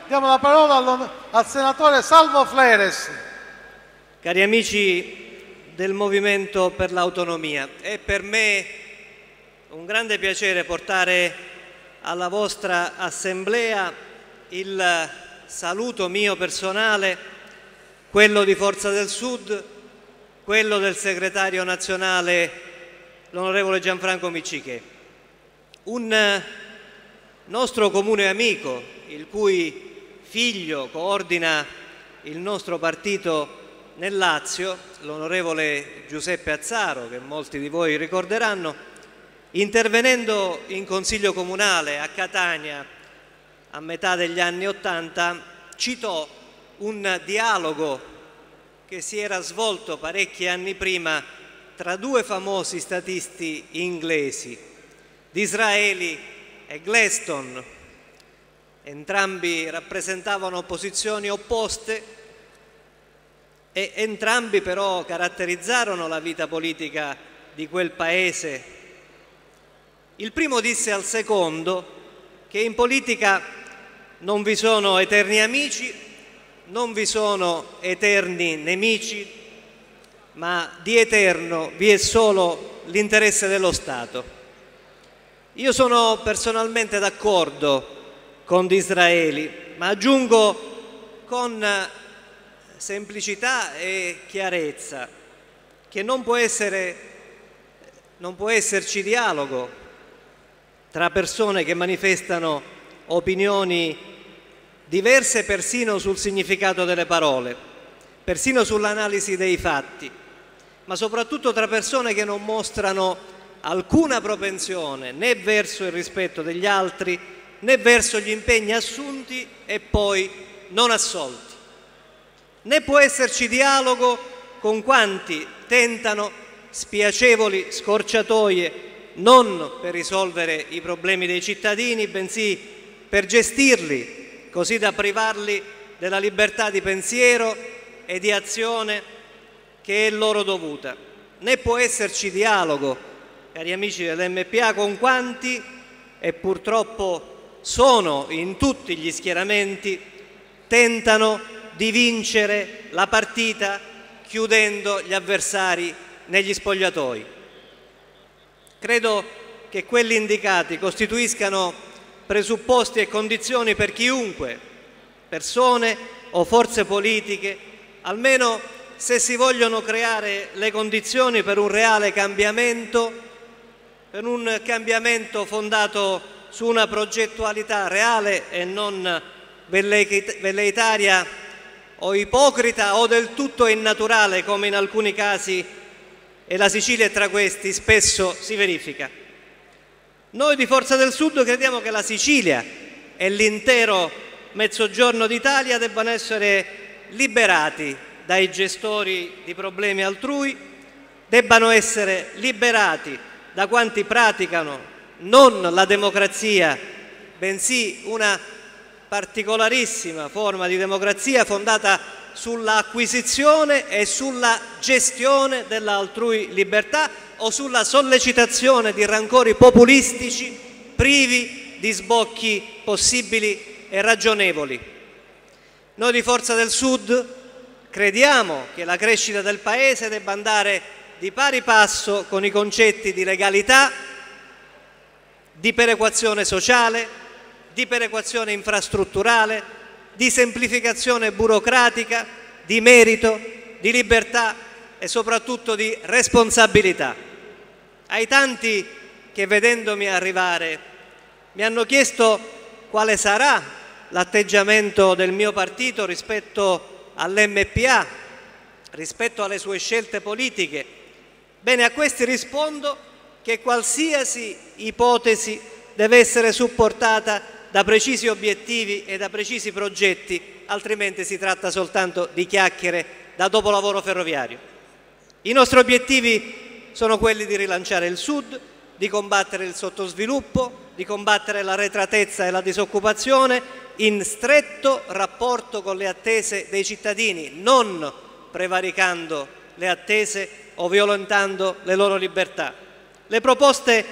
Diamo la parola al senatore Salvo Fleres. Cari amici del Movimento per l'Autonomia, è per me un grande piacere portare alla vostra assemblea il saluto mio personale, quello di Forza del Sud, quello del segretario nazionale, l'onorevole Gianfranco Miccichè. Un nostro comune amico, il cui figlio coordina il nostro partito nel Lazio, l'onorevole Giuseppe Azzaro, che molti di voi ricorderanno, intervenendo in Consiglio Comunale a Catania a metà degli anni '80, citò un dialogo che si era svolto parecchi anni prima tra due famosi statisti inglesi, Disraeli e Gladstone. Entrambi rappresentavano posizioni opposte e entrambi però caratterizzarono la vita politica di quel paese. Il primo disse al secondo che in politica non vi sono eterni amici, non vi sono eterni nemici, ma di eterno vi è solo l'interesse dello Stato. Io sono personalmente d'accordo con Disraeli, ma aggiungo con semplicità e chiarezza che non può esserci dialogo tra persone che manifestano opinioni diverse persino sul significato delle parole, persino sull'analisi dei fatti, ma soprattutto tra persone che non mostrano alcuna propensione né verso il rispetto degli altri né verso gli impegni assunti e poi non assolti. Né può esserci dialogo con quanti tentano spiacevoli scorciatoie non per risolvere i problemi dei cittadini, bensì per gestirli, così da privarli della libertà di pensiero e di azione che è loro dovuta. Né può esserci dialogo, cari amici dell'MPA, con quanti, e purtroppo sono in tutti gli schieramenti, tentano di vincere la partita chiudendo gli avversari negli spogliatoi. Credo che quelli indicati costituiscano presupposti e condizioni per chiunque, persone o forze politiche, almeno se si vogliono creare le condizioni per un reale cambiamento, per un cambiamento fondato su una progettualità reale e non velleitaria o ipocrita o del tutto innaturale, come in alcuni casi, e la Sicilia è tra questi, spesso si verifica. Noi di Forza del Sud crediamo che la Sicilia e l'intero Mezzogiorno d'Italia debbano essere liberati dai gestori di problemi altrui, debbano essere liberati da quanti praticano non la democrazia, bensì una particolarissima forma di democrazia fondata sulla acquisizione e sulla gestione dell'altrui libertà o sulla sollecitazione di rancori populistici privi di sbocchi possibili e ragionevoli. Noi di Forza del Sud crediamo che la crescita del Paese debba andare di pari passo con i concetti di legalità, di perequazione sociale, di perequazione infrastrutturale, di semplificazione burocratica, di merito, di libertà e soprattutto di responsabilità. Ai tanti che vedendomi arrivare mi hanno chiesto quale sarà l'atteggiamento del mio partito rispetto all'MPA, rispetto alle sue scelte politiche. Bene, a questi rispondo che qualsiasi ipotesi deve essere supportata da precisi obiettivi e da precisi progetti, altrimenti si tratta soltanto di chiacchiere da dopolavoro ferroviario. I nostri obiettivi sono quelli di rilanciare il Sud, di combattere il sottosviluppo, di combattere l'arretratezza e la disoccupazione in stretto rapporto con le attese dei cittadini, non prevaricando le attese o violentando le loro libertà. Le proposte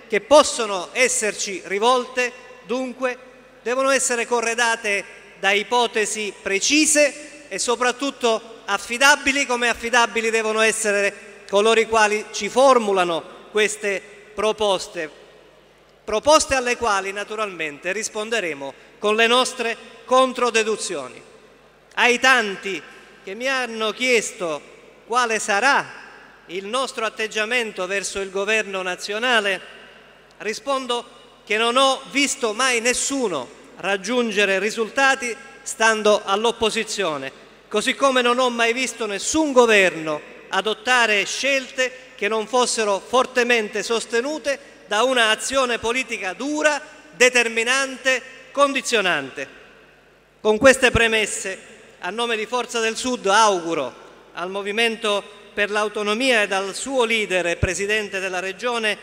che possono esserci rivolte, dunque, devono essere corredate da ipotesi precise e soprattutto affidabili, come affidabili devono essere coloro i quali ci formulano queste proposte alle quali naturalmente risponderemo con le nostre controdeduzioni. Ai tanti che mi hanno chiesto quale sarà il nostro atteggiamento verso il governo nazionale, rispondo che non ho visto mai nessuno raggiungere risultati stando all'opposizione, così come non ho mai visto nessun governo adottare scelte che non fossero fortemente sostenute da una azione politica dura, determinante, condizionante. Con queste premesse, a nome di Forza del Sud auguro al Movimento per l'Autonomia e al suo leader e Presidente della Regione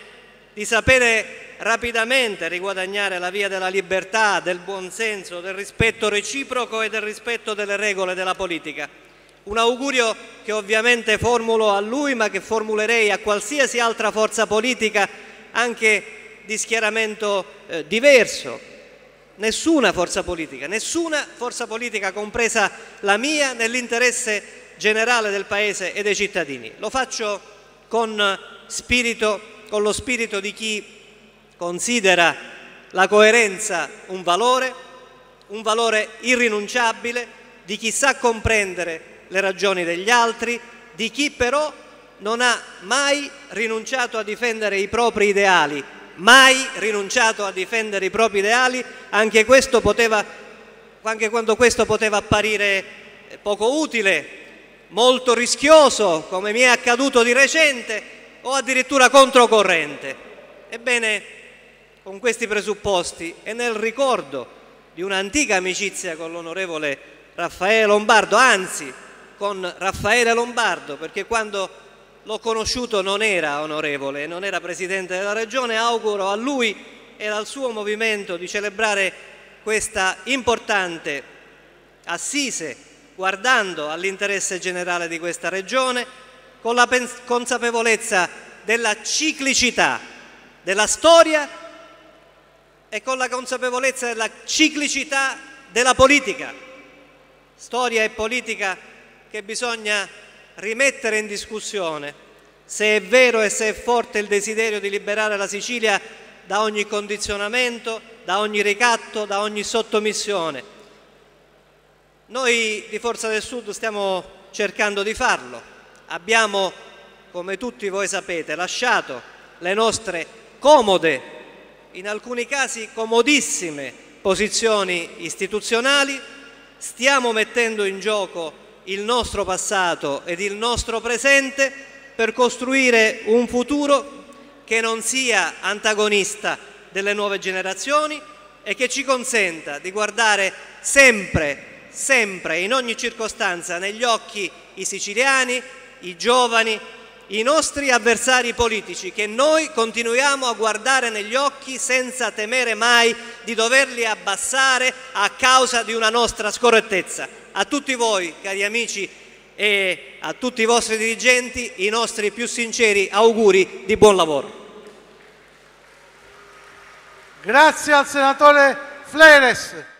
di sapere rapidamente riguadagnare la via della libertà, del buonsenso, del rispetto reciproco e del rispetto delle regole della politica. Un augurio che ovviamente formulo a lui, ma che formulerei a qualsiasi altra forza politica, anche di schieramento diverso. Nessuna forza politica, compresa la mia, nell'interesse generale del Paese e dei cittadini. Lo faccio con lo spirito di chi considera la coerenza un valore irrinunciabile, di chi sa comprendere le ragioni degli altri, di chi però non ha mai rinunciato a difendere i propri ideali, anche quando questo poteva apparire poco utile, molto rischioso, come mi è accaduto di recente, o addirittura controcorrente. Ebbene, con questi presupposti e nel ricordo di un'antica amicizia con l'onorevole Raffaele Lombardo, anzi con Raffaele Lombardo, perché quando l'ho conosciuto non era onorevole, non era Presidente della Regione, auguro a lui e al suo movimento di celebrare questa importante assise guardando all'interesse generale di questa Regione, con la consapevolezza della ciclicità della storia e con la consapevolezza della ciclicità della politica. Storia e politica che bisogna rimettere in discussione se è vero e se è forte il desiderio di liberare la Sicilia da ogni condizionamento, da ogni ricatto, da ogni sottomissione. Noi di Forza del Sud stiamo cercando di farlo. Abbiamo, come tutti voi sapete, lasciato le nostre comode, in alcuni casi comodissime, posizioni istituzionali, stiamo mettendo in gioco il nostro passato ed il nostro presente per costruire un futuro che non sia antagonista delle nuove generazioni e che ci consenta di guardare sempre in ogni circostanza negli occhi i siciliani, i giovani, i nostri avversari politici, che noi continuiamo a guardare negli occhi senza temere mai di doverli abbassare a causa di una nostra scorrettezza. A tutti voi, cari amici, e a tutti i vostri dirigenti, i nostri più sinceri auguri di buon lavoro. Grazie al senatore Fleres.